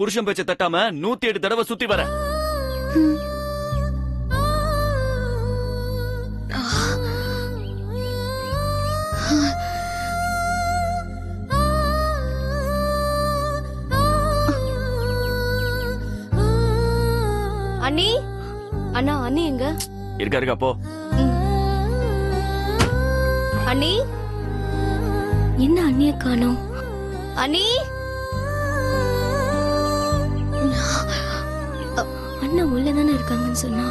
புருஷன் பேச்ச தட்டாம 108 தடவை சுத்தி வர. அண்ணி, அண்ணா அண்ணி எங்க இருக்கா போ. அண்ணி, என்ன அண்ணிய காணோம்? அண்ணி, அண்ணா உள்ளதானே இருக்காங்கன்னு சொன்னா.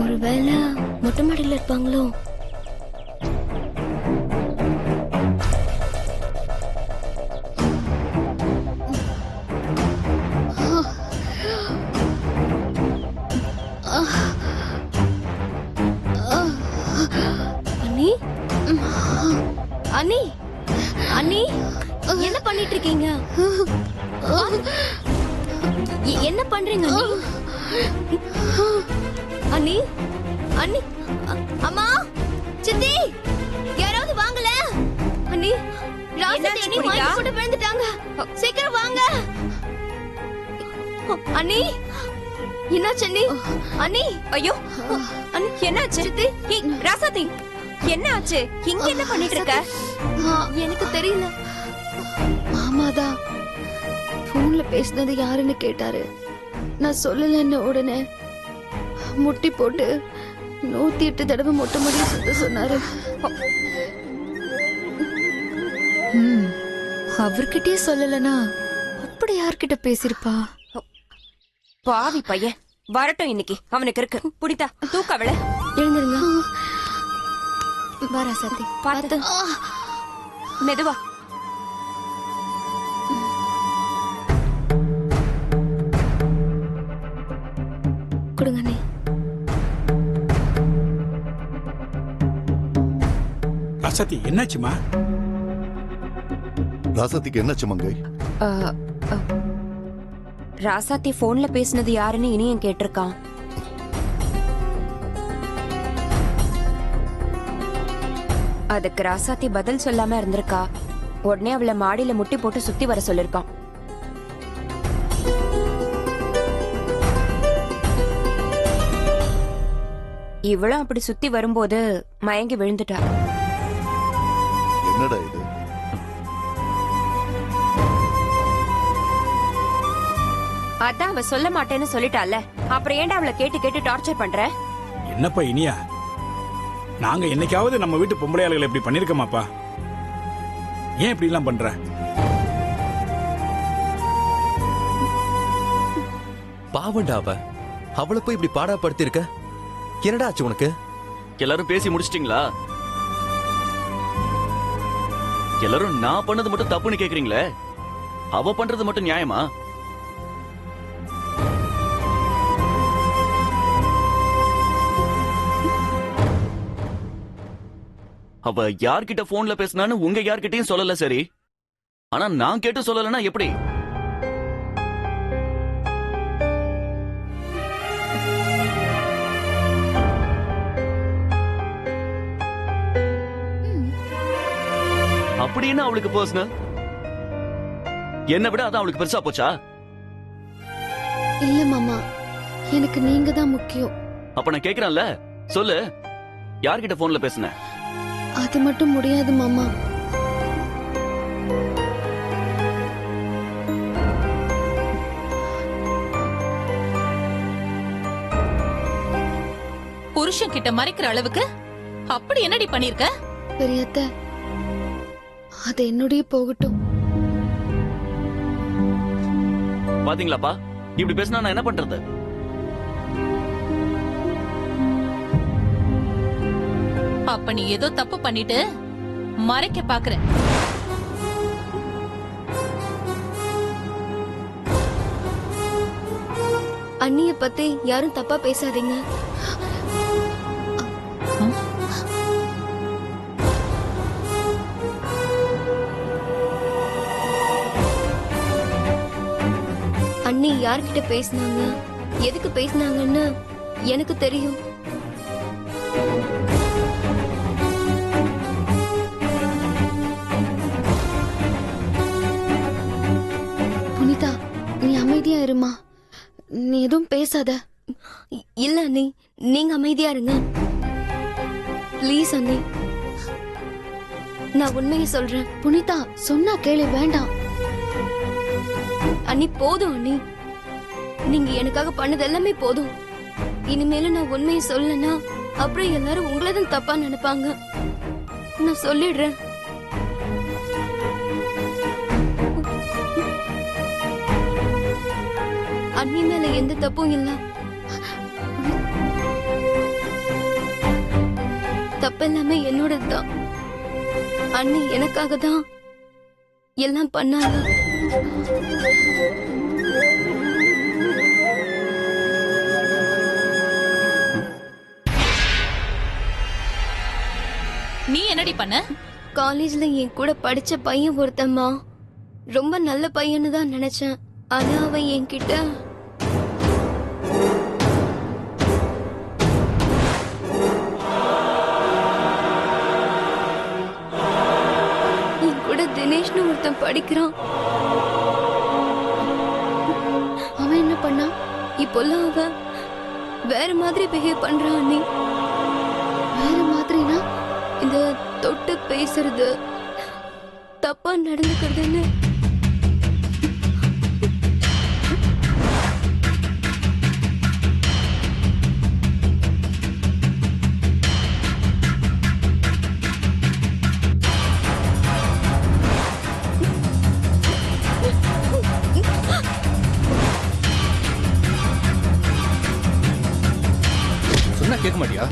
ஒருவேளை மொட்டை மாடியில் இருப்பாங்களோ? அண்ணி, அண்ணி, அண்ணி, என்ன பண்ணிட்டு இருக்கீங்க? என்ன பண்றீங்க அண்ணி? அண்ணி, அம்மா, சித்தி, யாராவது வாங்கல. அண்ணி, ராசாத்தி அண்ணி மயக்கம் போட்டு விழுந்துட்டாங்க. சீக்கிரம் வாங்க. அண்ணி, என்னாச்சு அண்ணி? அண்ணி, ஐயோ, அண்ணி என்னாச்சு? சித்தி, ராசாத்தி, என்ன ஆச்சு? இங்க என்ன பண்ணிட்டு இருக்க? எனக்கு தெரியல. மாமாதான் போன்ல பேசினது யாருன்னு கேட்டாரு. நான் சொல்லலன்னு உடனே முட்டி போட்டு 108 தடவை மொட்டை மாடியை சுத்த சொன்னாரு. அவர்கிட்டயே சொல்லலனா அப்படி யார்கிட்ட பேசிருப்பா? பாவி பையன் வரட்டும், இன்னைக்கு அவனுக்கு இருக்கு. புடித்தா தூக்க அவள. எழுந்துருங்க. வாரா சத்தி, பார்த்து மெதுவா. கொடுங்க அண்ணி. ராசாத்தி, என்னாச்சுமா? ராசாத்திக்கு என்னாச்சு மங்கை? ராசாத்தி போன்ல பேசினது யாருன்னு இனியும் கேட்டிருக்கான். அதுக்கு ராசாத்தி பதில் சொல்லாம இருந்திருக்கா. உடனே அவளை மாடியில முட்டி போட்டு சுத்தி வர சொல்லிருக்கான். இவளும் அப்படி சுத்தி வரும்போது மயங்கி விழுந்துட்டா. என்னடா இது? அதான் அவ சொல்ல மாட்டேன்னு சொல்லிட்டால, அப்புறம் ஏன்டா அவளை கேட்டு கேட்டு டார்ச்சர் பண்ற? என்னப்பா இனியா, நாங்க என்னைக்காவது நம்ம வீட்டு பொம்பளையாளர்கள் இப்படி பண்ணிருக்கோமாப்பா? ஏன் இப்படி எல்லாம் பண்ற? பாவண்டா அவளை போய் இப்படி பாடாப்படுத்தி இருக்க. என்னடா ஆச்சு உனக்கு? எல்லாரும் பேசி முடிச்சிட்டீங்களா? எல்லாரும் நான் பண்ணது மட்டும் தப்புன்னு கேக்குறீங்களே, அவ பண்றது மட்டும் நியாயமா? அவ யார்கிட்ட போன்ல பேசினான்னு உங்க யார்கிட்டயும் சொல்லல சரி, ஆனா நான் கேட்டு சொல்லலன்னா எப்படி? அப்படி என்ன அவளுக்கு பர்சனல்? என்ன விட அதான் அவளுக்கு பெருசா போச்சா? இல்ல மாமா, எனக்கு நீங்க தான் முக்கியம். அப்ப நான் கேக்குறேன்ல, சொல்லு, யார்கிட்ட போன்ல பேசுன? அது மட்டும் முடியாது மாமா. புருஷன் கிட்ட மறைக்கிற அளவுக்கு அப்படி என்னடி பண்ணிருக்க? பெரியத்த, அது என்னுடைய போகட்டும். பாத்தீங்களாப்பா, இப்படி பேசினா நான் என்ன பண்றது? அப்ப நீ ஏதோ தப்பு பண்ணிட்டு மறைக்க பாக்குற. அண்ணிய பத்தி யாரும் தப்பா பேசாதீங்க. அண்ணி யார்கிட்ட பேசினாங்க, எதுக்கு பேசினாங்கன்னு எனக்கு தெரியும். புனிதா, நீ அமைதியா இருமா. நீ எதுவும் பேசாத. இல்ல அண்ணி, நீங்க அமைதியா இருங்க ப்ளீஸ் அண்ணி. நான் உண்மையை சொல்றேன். புனிதா, சொன்னா கேளு, வேண்டாம். அண்ணி போதும் அண்ணி, நீங்க எனக்காக பண்ணது எல்லாமே போதும். இனிமேலும் நான் உண்மையை சொல்லனா அப்புறம் எல்லாரும் உங்களதான் தப்பா நினைப்பாங்க. நான் சொல்லிடுறேன். அண்ணி மேல எந்த தப்பும் இல்ல. தப்பு எல்லாமே என்னோடதுதான். அண்ணி எனக்காக தான் எல்லாம் பண்ணாங்க. நீ என்னடி பண்ண? காலேஜ்ல என் கூட படிச்ச பையன் ஒருத்தம்மா, ரொம்ப நல்ல பையன்னு தான் நினைச்சேன். ஆனா அவன் என்கிட்ட என் கூட தினேஷ்னு ஒருத்தன் படிக்கிறான். அவன் என்ன பண்ணா? இப்போல்லாம் அவன் வேற மாதிரி பிஹேவ் பண்றான் அண்ணி. வேற மாதிரினா? இந்த தொட்டு பேசுறது, தப்பா நடந்துக்கிறதுன்னு. சொன்னா கேட்க மாட்டியா?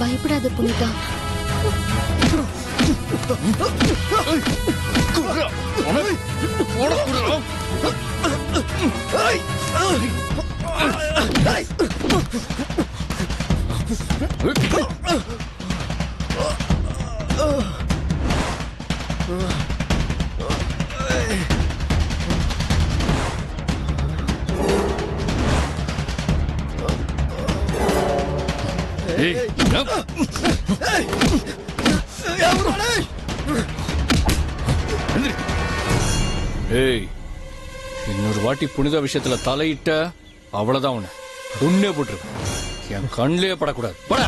பயப்படாத புனிதா. ஏய், இன்னொரு வாட்டி புனித விஷயத்துல தலையிட்ட அவ்வளவுதான். உன்னை உன்னே போட்டுருக்க. என் கண்ணிலே படக்கூடாது. பட.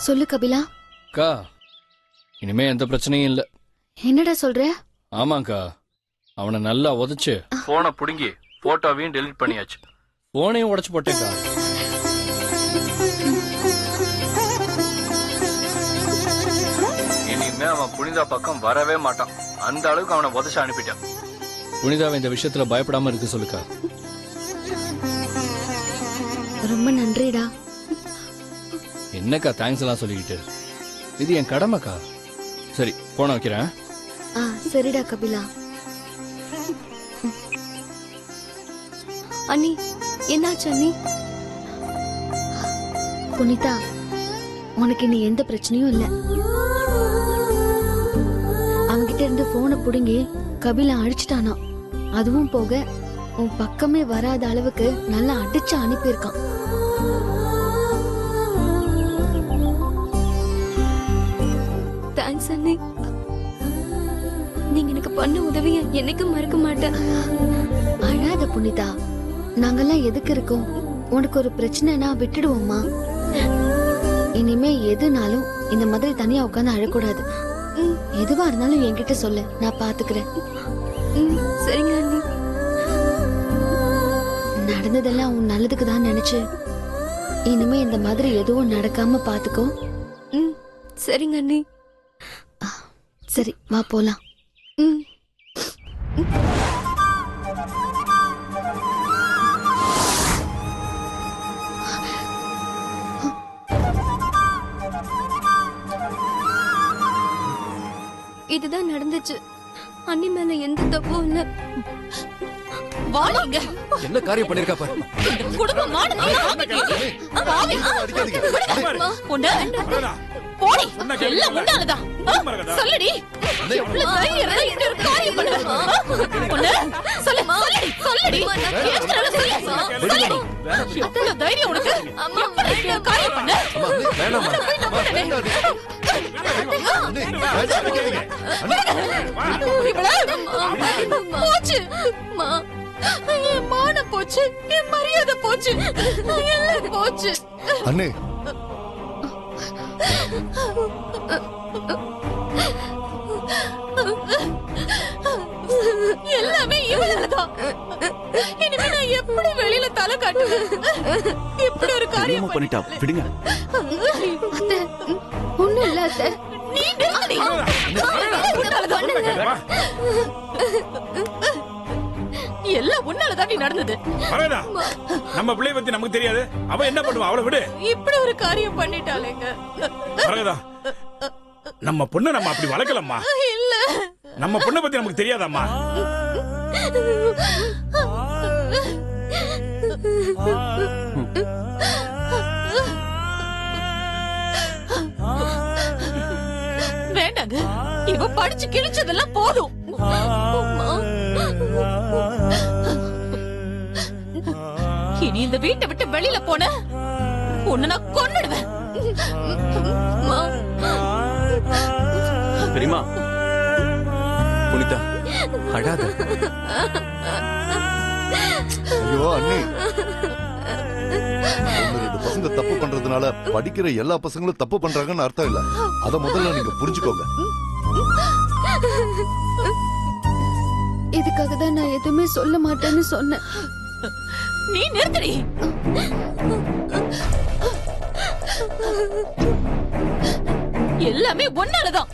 சொல்லு கபிலா. அக்கா, இனிமே எந்த பிரச்சனையும் இல்ல. என்னடா சொல்ற? ஆமாக்கா, அவனை நல்லா உதைச்சு போனை புடுங்கி போட்டோவையும் டெலிட் பண்ணியாச்சு. போனையும் உடைச்சு போட்டேக்கா. இனிமே அவன் புனிதா பக்கம் வரவே மாட்டான். அந்த அளவுக்கு அவனை உதைச்சு அனுப்பிட்டான். புனிதாவை இந்த விஷயத்துல பயப்படாம இருக்கு சொல்லுக்கா. ரொம்ப நன்றிடா. என்னக்கா தேங்க்ஸ் எல்லாம் சொல்லிக்கிட்டு? இது என் கடமைக்கா. சரி, போன வைக்கிறேன். சரிடா கபிலா. அண்ணி, என்னாச்சு அண்ணி? புனிதா, உனக்கு இனி எந்த பிரச்சனையும் இல்ல. இருந்து போனை புடுங்கி கபிலா அழிச்சிட்டானா. அதுவும் போக உன் பக்கமே வராத அளவுக்கு நல்லா அடிச்சு அனுப்பியிருக்கான். தேங்க்ஸ் அண்ணி. நீங்க எனக்கு பண்ண உதவிய என்னைக்கும் மறக்க மாட்டேன். அழாத புனிதா, நாங்கெல்லாம் எதுக்கு இருக்கோம்? உனக்கு ஒரு பிரச்சனைனா விட்டுடுவோம்மா. இனிமே எதுனாலும் இந்த மாதிரி தனியா உட்காந்து அழக்கூடாது. எதுவா இருந்தாலும் என்கிட்ட சொல்லு, நான் பாத்துக்கிறேன். சரிங்க அண்ணி. நடந்ததெல்லாம் உன் நல்லதுக்கு தான் நினைச்சு இனிமே இந்த மாதிரி எதுவும் நடக்காம பாத்துக்கோ. சரிங்க அண்ணி. சரி, வா போலாம். ம். இதுதான் நடந்துச்சு. அண்ணி மேல எந்த தப்பும் இல்ல. வாங்க என்ன காரியம் பண்ணிருக்கா பாரு. இந்த குடும்பம் மானத்தையே காமிக்கிறீங்க. பாவி. பொண்ணு, போடி. எல்லாம் உன்னாலதான். சொல்லுடி. எவ்வளவு தைரியம் இருந்தா இப்படி ஒரு காரியம் பண்ணுவ? பொண்ணு, சொல்லுடி. கேட்கறல சொல்லுடி. எவ்வளவு தைரியம் உனக்கு? எப்படி இப்படி ஒரு காரியம் பண்ண? போச்சு. என் மானம் போச்சு, என் மரியாதை போச்சு, எல்லாம் போச்சு. அண்ணே, எல்லாமே இவளாலதான். இனிமே நான் எப்படி வெளியில தலை காட்டுவேன்? இப்படி ஒரு காரியம் பண்ணிட்டா விடுங்க. அத்தை, ஒண்ணும் இல்ல அத்தை. நீ நிறுத்தடி. எல்லாம் உன்னாலதான் நீ நடந்தது. பரவாயில்ல, நம்ம பிள்ளை பத்தி நமக்கு தெரியாது. அவ என்ன பண்ணுவா? அவளை விடு. இப்படி ஒரு காரியம் பண்ணிட்டாலேங்க. பரவாயில்ல, நம்ம பொண்ணு நம்ம அப்படி வளர்க்கலம்மா. இல்ல, நம்ம பொண்ணை பத்தி நமக்கு தெரியாதாம்மா? வேண்டாங்க. இவ படிச்சு கிழிச்சதெல்லாம் போதும். இனி இந்த வீட்டை விட்டு வெளியில போன உன்னை நான் கொன்னுடுவேன். பெரியமா, புனிதா அழாத. ஐயோ அண்ணி, ஒன்னு ரெண்டு பசங்க தப்பு பண்றதுனால படிக்கிற எல்லா பசங்களும் தப்பு பண்றாங்கன்னு அர்த்தம் இல்ல. அத முதல்ல நீங்க புரிஞ்சுக்கோங்க. இதுக்காக தான் நான் எதுவுமே சொல்ல மாட்டேன்னு சொன்னேன். நீ நிறுத்தடி. எல்லாமே ஒன்னாலதான்.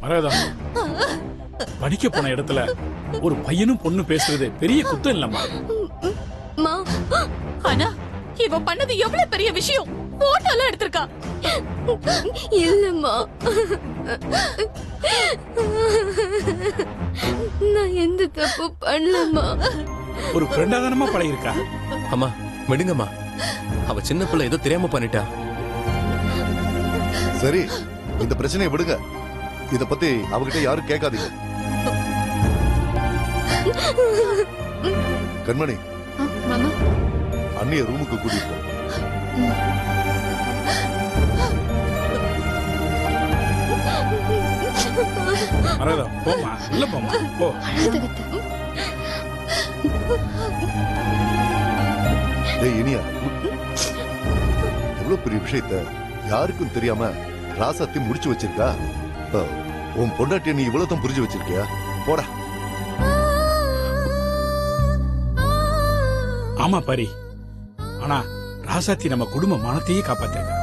மரகதா, படிக்க போன இடத்துல ஒரு பையனும் பொண்ணு பேசுறது பெரிய குத்தம் இல்லம்மா. ஆனா இவ பண்ணது எவ்வளவு பெரிய விஷயம். போட்டோல எடுத்திருக்கா. இல்லம்மா, நான் எந்த தப்பு பண்ணலம்மா. ஒரு ஃப்ரெண்டாதானமா பழகிருக்கா. அம்மா விடுங்கம்மா, அவ சின்ன பிள்ளை ஏதோ தெரியாம பண்ணிட்டா. சரி, இந்த பிரச்சனையை விடுங்க. இத பத்தி அவகிட்ட யாரும் கேட்காதீங்க. கண்மணி, மாமா, அண்ணிய ரூமுக்கு கூட்டிட்டு போ. மரகதா, போமா, உள்ள போமா, போ. அழாதகத்தை. டேய் இனியா, எவ்வளவு பெரிய விஷயத்த யாருக்கும் தெரியாம ராசாத்தி முடிச்சு வச்சிருக்கா. உன் பொண்டாட்டிய நீ இவ்வளவுதான் புரிஞ்சு வச்சிருக்கியா? போடா. ஆமா பாரி, ஆனா ராசாத்தி நம்ம குடும்ப மானத்தையே காப்பாத்திருக்கா.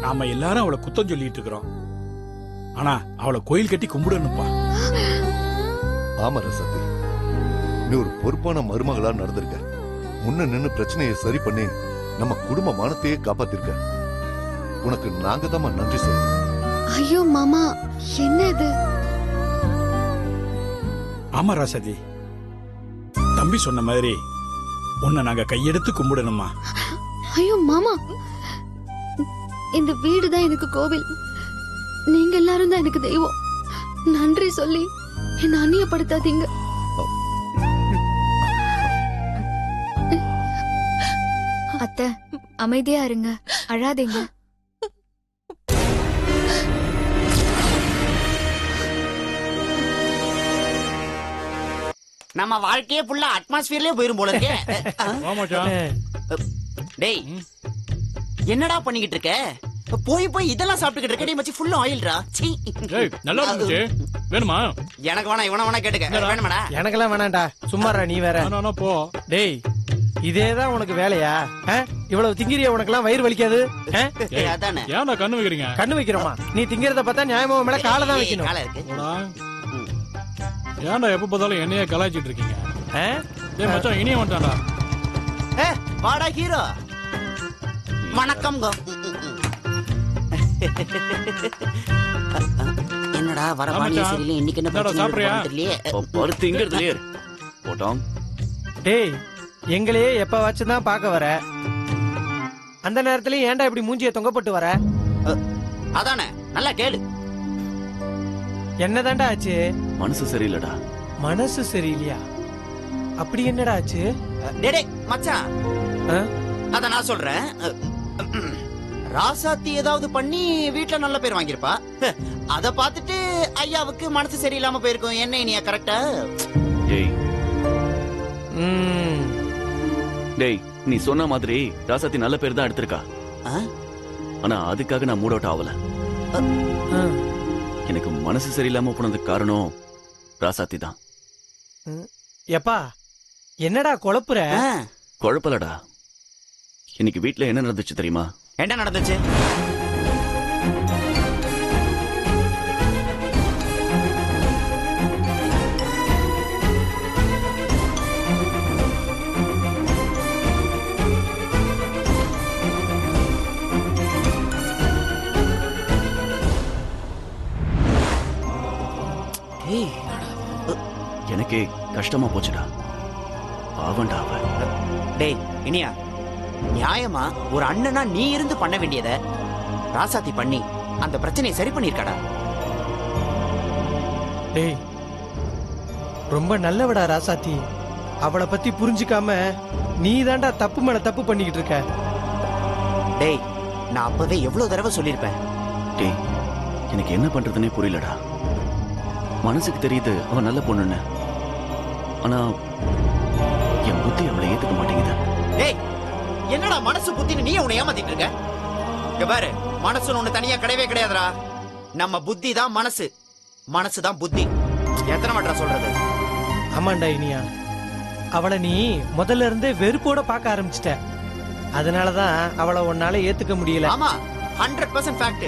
நாம எல்லாரும் அவளை குத்தம் சொல்லிட்டு இருக்கிறோம். ஆனா அவளை கோயில் கட்டி கும்பிடணும்ப்பா. ஆமா ராசாத்தி, நீ ஒரு பொறுப்பான மருமகளா நடந்திருக்க. முன்ன நின்னு பிரச்சனையை சரி பண்ணி நம்ம குடும்ப மானத்தையே காப்பாத்திருக்க. உனக்கு நாங்க தான் நன்றி சொல்லணும். ஐயோ மாமா, என்ன இது? ஆமா ராசாத்தி, தம்பி சொன்ன மாதிரி உன்னை நாங்க கையெடுத்து கும்பிடணுமா? ஐயோ மாமா, இந்த வீடு தான் எனக்கு கோவில். நீங்க எல்லாரும் தான் எனக்கு தெய்வம். நன்றி சொல்லி என்ன அந்நியப்படுத்தாதீங்க. அத்தை, அமைதியா இருங்க, அழாதீங்க. நம்ம வாழ்க்கையே ஃபுல்லா அட்மாஸ்பியர்லயே போயிரும் போல இருக்கே. டேய், என்னடா பண்ணிக்கிட்டு இருக்க? போய் போய் இதெல்லாம் சாப்பிட்டுக்கிட்டு இருக்க. டேய் மச்சி, ஃபுல்லா ஆயில்ரா. சீ. நல்லா இருந்துச்சு. வேணுமா? எனக்கு வேணா, இவன வேணா கேட்டுக்க. வேணுமாடா? எனக்கெல்லாம் வேணாம்டா, சும்மாடா நீ வேற. போ. டேய், இதேதான் உனக்கு வேலையா? இவ்வளவு திங்கிறியா? உனக்கெல்லாம் வயிறு வலிக்காது? அதானே. ஏன்டா கண்ணு வைக்கிறீங்க? கண்ணு வைக்கிறோமா? நீ திங்கிறத பார்த்தா நியாயமா மேல காலை தான் வைக்கணும். காலை இருக்கு. ஏன்டா எப்ப பார்த்தாலும் என்னையே கலாய்ச்சிட்டு இருக்கீங்க? ஏய் மச்சான், இனியே வந்துட்டான்டா. வாடா ஹீரோ. வணக்கம்ங்க. என்னடா வர பாணி சரியில்லை, இன்னைக்கு என்ன பிரச்சனை தெரியலையே. திங்கிறதுலயே போட்டோம். டேய், எங்களையே எப்ப வச்சுதான் பாக்க வர? அந்த நேரத்துல ஏன்டா இப்படி மூஞ்சிய தொங்கப்பட்டு வர? அதானே, நல்லா கேளு. என்னதான்டா ஆச்சு? மனசு சரியில்லடா. மனசு சரியில்லையா? அப்படி என்னடா ஆச்சு? டேய் மச்சான், அத நான் சொல்றேன். ராசாத்தி ஏதாவது பண்ணி வீட்டுல நல்ல பேர் வாங்கிருப்பா. அத பாத்துட்டு ஐயாவுக்கு மனசு சரியில்லாம போயிருக்கும். என்ன இனியா கரெக்டா? டேய், நீ சொன்ன மாதிரி ராசாத்தி நல்ல பேர் தான் எடுத்திருக்கா. ஆனா அதுக்காக நான் மூட் அவுட் ஆகல. எனக்கு மனசு சரியில்லாம போனதுக்கு காரணம் ராசாத்தி தான். எப்பா, என்னடா குழப்புற? குழப்பலடா. இன்னைக்கு வீட்டுல என்ன நடந்துச்சு தெரியுமா? என்ன நடந்துச்சு? எனக்கே கஷ்டமா போச்சுடா. பாவண்டா அவ. டேய் இனியா, நியாயமா ஒரு அண்ணனா நீ இருந்து பண்ண வேண்டியத ராசாத்தி பண்ணி அந்த பிரச்சனையை சரி பண்ணிருக்காடா. டேய், ரொம்ப நல்லவடா ராசாத்தி. அவளை பத்தி புரிஞ்சுக்காம நீ தான்டா தப்பு மேல தப்பு பண்ணிக்கிட்டு இருக்க. டேய், நான் அப்பவே எவ்வளவு தடவை சொல்லிருப்பேன். டேய், எனக்கு என்ன பண்றதுன்னே புரியலடா. மனசுக்கு தெரியுது அவன் நல்ல பொண்ணுன்னு, ஆனா என் புத்தி அவளை ஏத்துக்க மாட்டேங்குது. டேய், என்னடா மனசு புத்தின்னு நீ உன்னை ஏமாத்திட்டு இருக்க? இங்க பாரு, மனசுன்னு ஒண்ணு தனியா கிடையவே கிடையாதுடா. நம்ம புத்தி தான் மனசு, மனசு தான் புத்தி. எத்தனை மாட்டா சொல்றது? ஆமாண்டா இனியா, அவளை நீ முதல்ல இருந்தே வெறுப்போட பார்க்க ஆரம்பிச்சிட்ட. அதனாலதான் அவளை உன்னால ஏத்துக்க முடியல. ஆமா, 100% ஃபேக்ட்.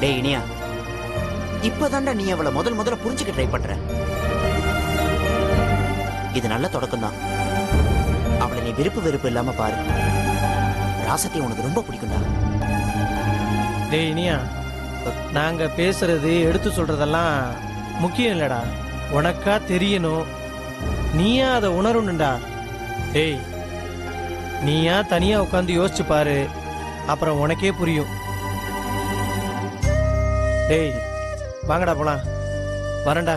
டேய் இனியா, இப்பதான்டா நீ அவளை முதல்ல புரிஞ்சுக்க ட்ரை பண்ற. இது நல்ல தொடக்கம் தான். அவளை நீ வெறுப்பு இல்லாம பாரு. ராசத்தை உனக்கு ரொம்ப பிடிக்கும்டா. டேய் இனியா, நாங்க பேசுறது எடுத்து சொல்றதெல்லாம் முக்கியம் இல்லடா. உனக்கா தெரியணும், நீயா அதை உணரணும்டா. டேய், நீயா தனியா உட்காந்து யோசிச்சு பாரு, அப்புறம் உனக்கே புரியும். டேய் வாங்கடா போலாம். வரேன்டா.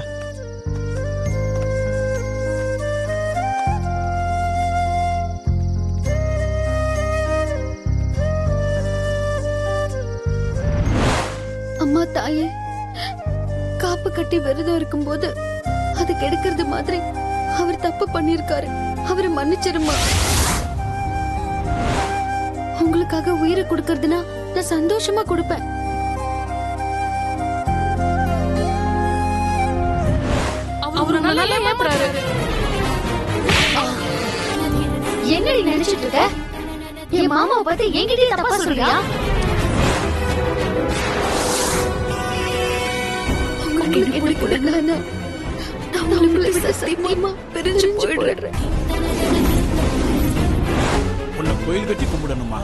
அம்மா தாயே, காப்பு கட்டி விரதம் இருக்கும்போது அது கெடுக்கிறது மாதிரி அவர் தப்பு பண்ணிருக்காரு. அவரை மன்னிச்சிருமா. உங்களுக்காக உயிரை கொடுக்கறதுனா நான் சந்தோஷமா கொடுப்பேன். அவரு நல்லா ஏமாத்துறாரு. என்னடி நினைச்சிட்டு இருக்க? என் மாமாவை பத்தி என்கிட்டயே தப்பா சொல்றியா? உங்களுக்கு எப்படி கொடுக்கலன்னா நான் உங்களை விட சத்தியமா பிரிஞ்சு போயிடுறேன். உன்னை கோயில் கட்டி கும்பிடணுமா?